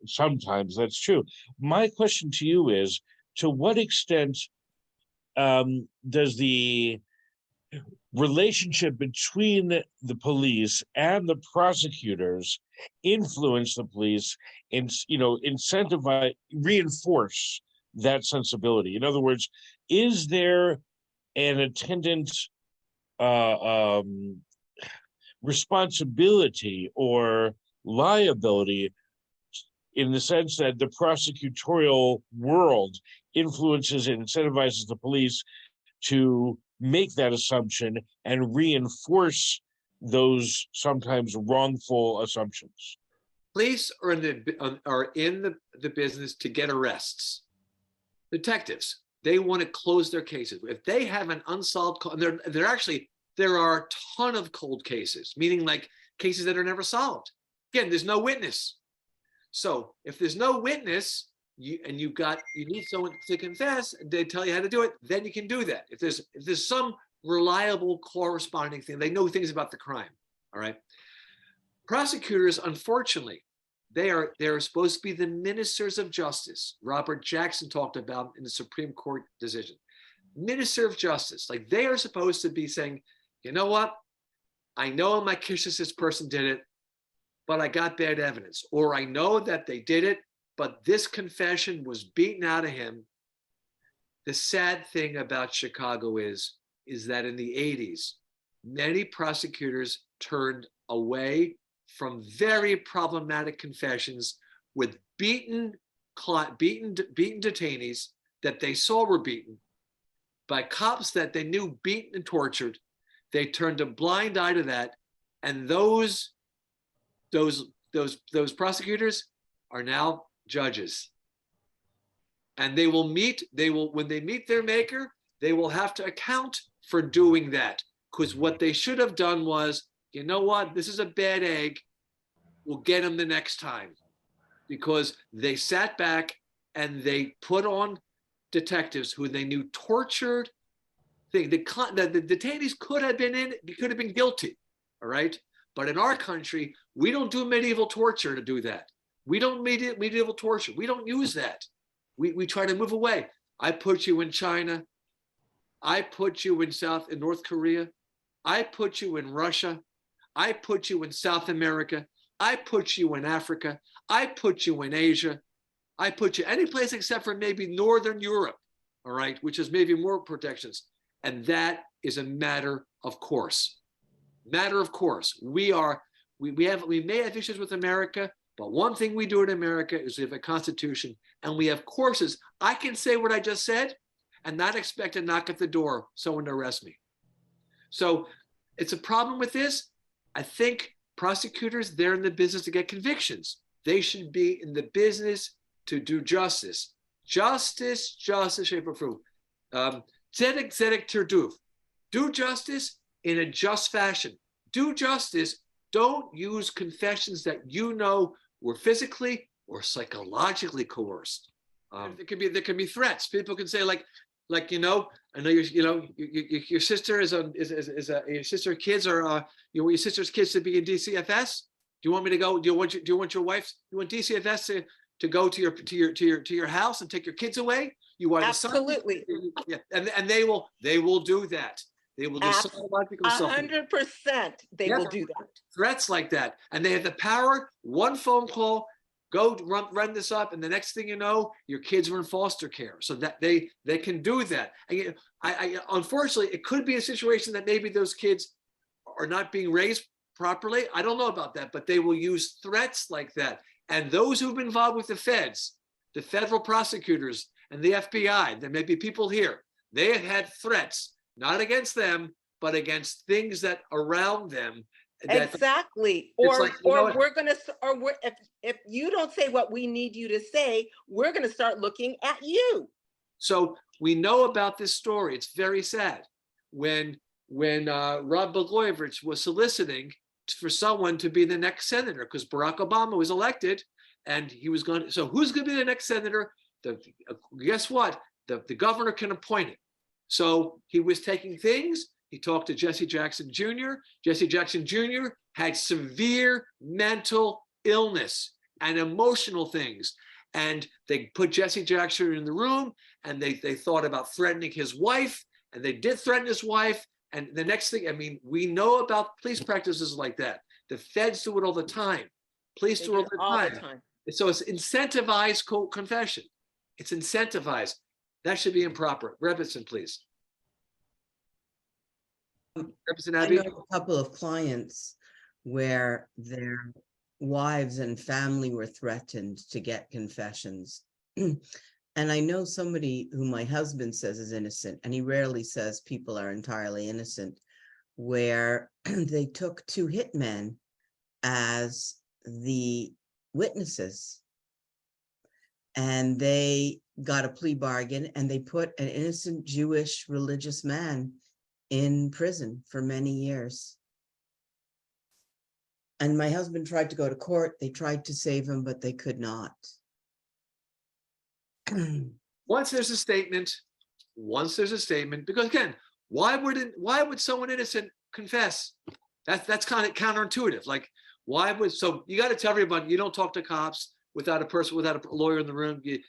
sometimes that's true. My question to you is, to what extent does the relationship between the police and the prosecutors influence the police and, incentivize, reinforce that sensibility? In other words, is there an attendant responsibility or liability in the sense that the prosecutorial world influences and incentivizes the police to make that assumption and reinforce those sometimes wrongful assumptions?
Police are in the business to get arrests. Detectives, they want to close their cases. If they have an unsolved, there are a ton of cold cases, meaning like cases that are never solved. Again, there's no witness. So if there's no witness, you need someone to confess, they tell you how to do it, then you can do that. If there's some reliable corresponding thing, they know things about the crime. All right. Prosecutors, unfortunately, they're supposed to be the ministers of justice. Robert Jackson talked about in the Supreme Court decision. Minister of justice, like they are supposed to be saying, you know what? I know my this person did it, but I got bad evidence. Or I know that they did it, but this confession was beaten out of him. The sad thing about Chicago is that in the 80s, many prosecutors turned away from very problematic confessions with beaten detainees that they saw were beaten by cops that they knew beaten and tortured. They turned a blind eye to that, and those prosecutors are now judges. And when they meet their maker, they will have to account for doing that. Because what they should have done was, you know what, this is a bad egg. We'll get them the next time. Because they sat back and they put on detectives who they knew tortured. The detainees could have been guilty, all right? But in our country, we don't do medieval torture to do that. We don't medieval torture. We don't use that. We try to move away. I put you in China. I put you in North Korea. I put you in Russia. I put you in South America. I put you in Africa. I put you in Asia. I put you any place except for maybe Northern Europe, all right, which is maybe more protections. And that is a matter of course. Matter of course. We may have issues with America, but one thing we do in America is we have a constitution and we have courses. I can say what I just said and not expect a knock at the door, someone to arrest me. So it's a problem with this. I think prosecutors, they're in the business to get convictions. They should be in the business to do justice. Justice, shape, or proof. Tzedek, terduf. Do justice in a just fashion. Do justice. Don't use confessions that you know were physically or psychologically coerced. There can be threats. People can say like I know your sister your sister's kids are your sister's kids to be in DCFS. Do you want me to go? Do you want your wife? You want DCFS to go to your house and take your kids away? You want
absolutely,
yeah, and they will do that. They will do psychological stuff.
100%. They will do that.
Threats like that, and they have the power. One phone call, go run this up, and the next thing you know, your kids are in foster care. So that they can do that. And I unfortunately, it could be a situation that maybe those kids are not being raised properly. I don't know about that, but they will use threats like that. And those who've been involved with the feds, the federal prosecutors, and the FBI, there may be people here. They have had threats, not against them, but against things that around them.
Exactly. Or if you don't say what we need you to say, we're going to start looking at you.
So we know about this story. It's very sad. When Rod Blagojevich was soliciting for someone to be the next senator, because Barack Obama was elected, and he was going to. So who's going to be the next senator? Guess what? The governor can appoint it. So he was taking things. He talked to Jesse Jackson Jr. Jesse Jackson Jr. had severe mental illness and emotional things. And they put Jesse Jackson in the room, and they thought about threatening his wife, and they did threaten his wife. And the next thing, I mean, we know about police practices like that. The feds do it all the time. Police do it all the time. So it's incentivized confession. It's incentivized. That should be improper. Rebbetzin, please. Rebbetzin,
I
Abby?
know a couple of clients where their wives and family were threatened to get confessions. And I know somebody who my husband says is innocent, and he rarely says people are entirely innocent, where they took 2 hitmen as the witnesses. And they got a plea bargain, and they put an innocent Jewish religious man in prison for many years. And my husband tried to go to court. They tried to save him, but they could not.
Once there's a statement, because again, why would someone innocent confess? That's kind of counterintuitive. Like, so you got to tell everybody you don't talk to cops without a lawyer in the room. You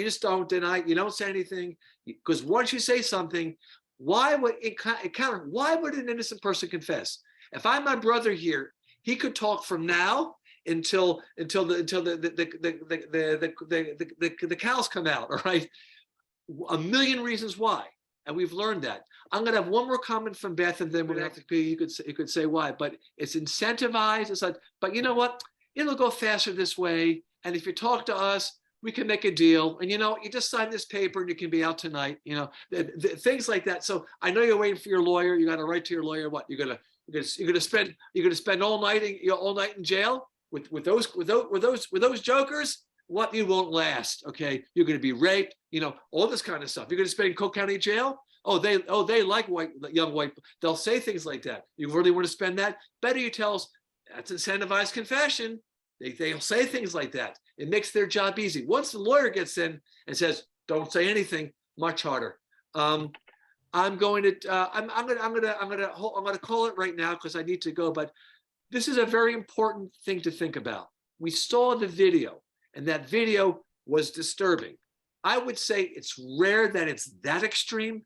just don't deny, you don't say anything, because once you say something, why would an innocent person confess? If I'm my brother here, he could talk from now until the cows come out. All right, a million reasons why, and we've learned that. I'm going to have one more comment from Beth, and then we're going to have to. You could say why, but it's incentivized. It's like, but you know what? It'll go faster this way, and if you talk to us, we can make a deal. And you just sign this paper, and you can be out tonight. Things like that. So I know you're waiting for your lawyer. You got to write to your lawyer. What you're gonna spend all night in jail with those jokers. What, you won't last. Okay, you're going to be raped. All this kind of stuff. You're going to spend in Cook County Jail. They like young white. They'll say things like that. You really want to spend that? Better you tell us. That's incentivized confession. They'll say things like that. It makes their job easy. Once the lawyer gets in and says, "Don't say anything," much harder. I'm going to call it right now because I need to go. But this is a very important thing to think about. We saw the video, and that video was disturbing. I would say it's rare that it's that extreme.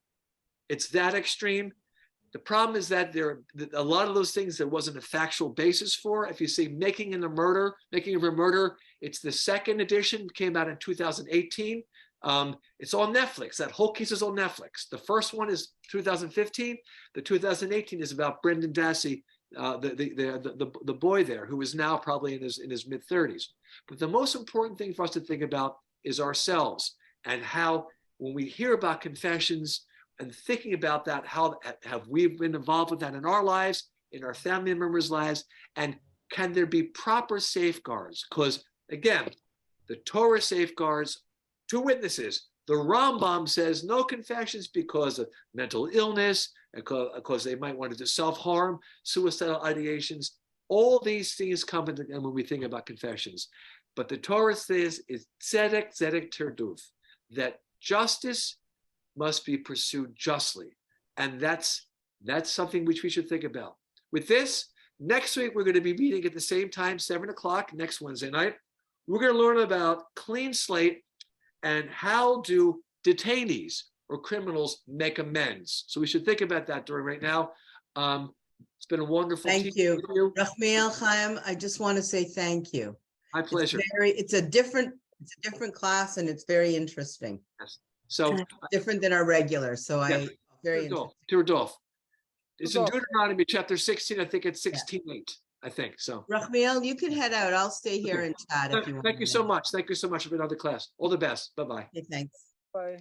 The problem is that there are a lot of those things there wasn't a factual basis for. If you see Making of a Murder, it's the second edition, came out in 2018. It's on Netflix. That whole case is on Netflix. The first one is 2015. The 2018 is about Brendan Dassey, the boy there, who is now probably in his mid-30s. But the most important thing for us to think about is ourselves, and how, when we hear about confessions and thinking about that, how have we been involved with that in our lives, in our family members' lives, and can there be proper safeguards? Because again, the Torah safeguards 2 witnesses. The Rambam says no confessions because of mental illness, because they might want to do self-harm, suicidal ideations. All these things come into when we think about confessions. But the Torah says is tzedek terduf, that justice must be pursued justly. And that's something which we should think about. With this, next week, we're going to be meeting at the same time, 7 o'clock, next Wednesday night. We're going to learn about clean slate and how do detainees or criminals make amends. So we should think about that during right now. It's been a wonderful
Thank you. Rachmiel Chaim, I just want to say thank you.
My pleasure.
It's a different class, and it's very interesting.
Yes. So
different than our regular. So
yeah.
Very
interesting. It's in Deuteronomy chapter 16. I think it's 16:8. I think so.
Rachmiel, you can head out. I'll stay here and chat if you want.
Thank you so much. Thank you so much for another class. All the best. Bye-bye.
Okay, thanks.
Bye.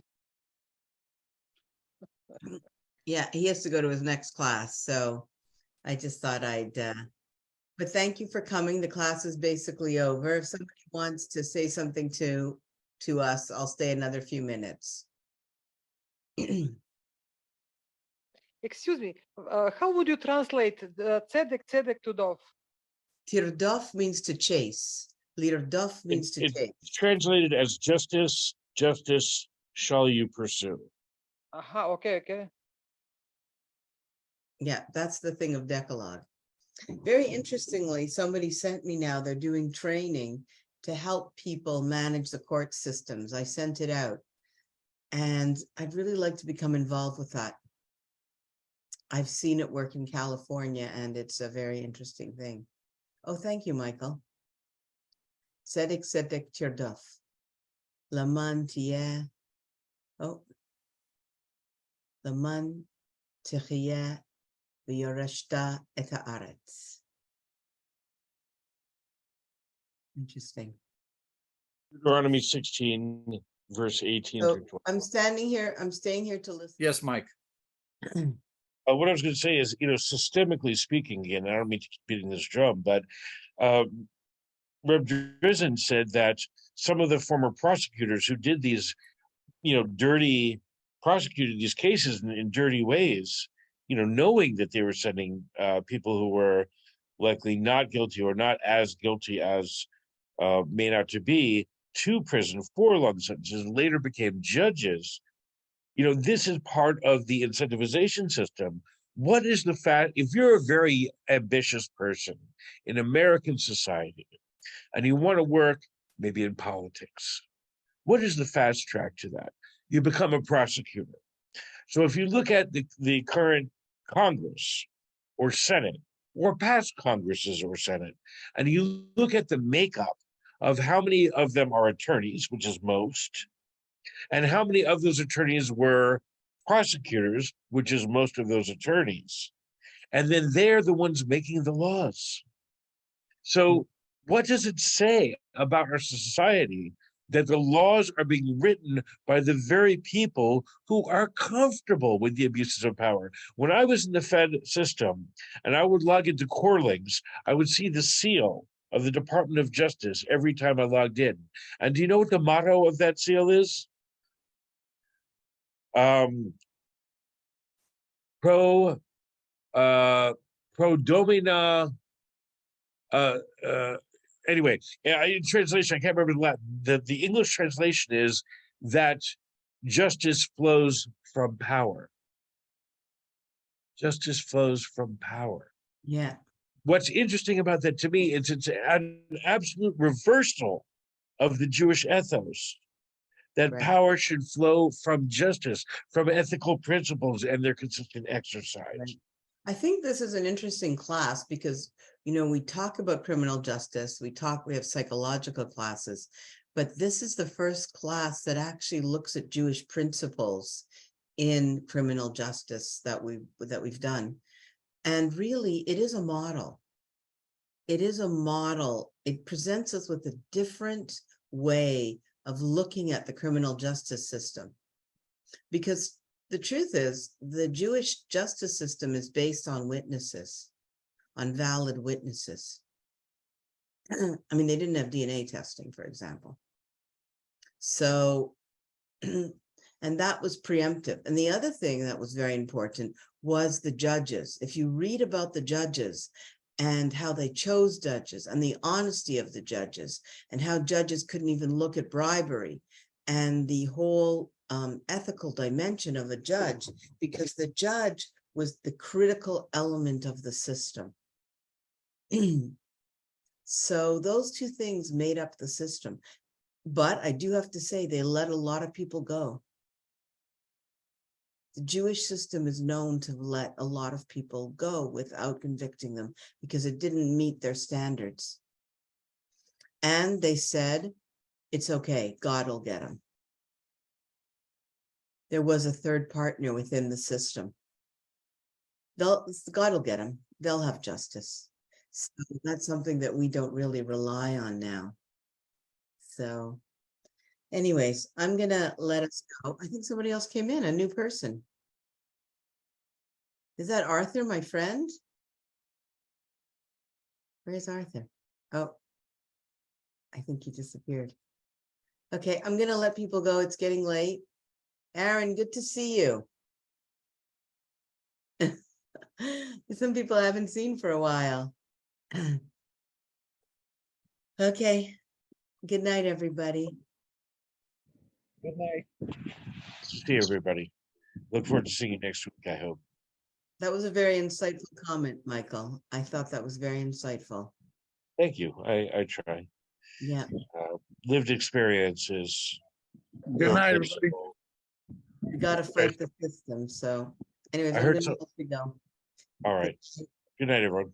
Yeah, he has to go to his next class. So I just thought but thank you for coming. The class is basically over. If somebody wants to say something to us, I'll stay another few minutes.
Excuse me, how would you translate the tzedek to dov?
Tirdof means to chase. Lirdof means to chase.
It's translated as justice shall you pursue.
Aha, okay.
Yeah, that's the thing of Decalogue. Very interestingly, somebody sent me now, they're doing training to help people manage the court systems. I sent it out, and I'd really like to become involved with that. I've seen it work in California, and it's a very interesting thing. Oh, thank you, Michael. Tzedek tirdof. Laman tiyeh. Oh. Laman tichiyeh v'yoreshta et haaretz. Interesting.
Deuteronomy 16, verse 18
So
through 20.
I'm staying here to listen.
Yes, Mike.
What I was going to say is, systemically speaking, again, I don't mean to keep beating this drum, but Reb Drizzen said that some of the former prosecutors who did these, prosecuted these cases in dirty ways, knowing that they were sending people who were likely not guilty or not as guilty as made out to be, to prison for long sentences, later became judges. This is part of the incentivization system. What is the fact, if you're a very ambitious person in American society and you want to work maybe in politics, what is the fast track to that? You become a prosecutor. So if you look at the current Congress or Senate or past Congresses or Senate, and you look at the makeup of how many of them are attorneys, which is most, and how many of those attorneys were prosecutors, which is most of those attorneys, and then they're the ones making the laws. So what does it say about our society that the laws are being written by the very people who are comfortable with the abuses of power? When I was in the Fed system and I would log into Corlings, I would see the seal of the Department of Justice every time I logged in. And do you know what the motto of that seal is? Pro domina. Anyway, in translation, I can't remember the Latin. The English translation is that justice flows from power. Justice flows from power.
Yeah.
What's interesting about that to me is it's an absolute reversal of the Jewish ethos, that
Right.
power should flow from justice, from ethical principles and their consistent exercise.
Right. I think this is an interesting class because, we talk about criminal justice, we have psychological classes, but this is the first class that actually looks at Jewish principles in criminal justice that we've done. And really, it is a model. It is a model. It presents us with a different way of looking at the criminal justice system. Because the truth is, the Jewish justice system is based on witnesses, on valid witnesses. I mean, they didn't have DNA testing, for example. So, and that was preemptive. And the other thing that was very important was the judges. If you read about the judges and how they chose judges and the honesty of the judges and how judges couldn't even look at bribery and the whole ethical dimension of a judge, because the judge was the critical element of the system. So those two things made up the system. But I do have to say, they let a lot of people go. The Jewish system is known to let a lot of people go without convicting them because it didn't meet their standards. And they said, it's okay, God will get them. There was a third partner within the system. God will get them. They'll have justice. So that's something that we don't really rely on now. So anyways, I'm going to let us go. I think somebody else came in, a new person. Is that Arthur, my friend? Where's Arthur? Oh, I think he disappeared. Okay, I'm going to let people go. It's getting late. Aaron, good to see you. Some people I haven't seen for a while. Okay. Good night, everybody.
Good night. See everybody. Look forward to seeing you next week, I hope.
That was a very insightful comment, Michael. I thought that was very insightful.
Thank you. I try.
Yeah.
Lived experiences.
Good night, everybody.
We got to fight the system. So anyways,
I
I'm
heard
going
so.
to let you go.
All right. Good night, everyone.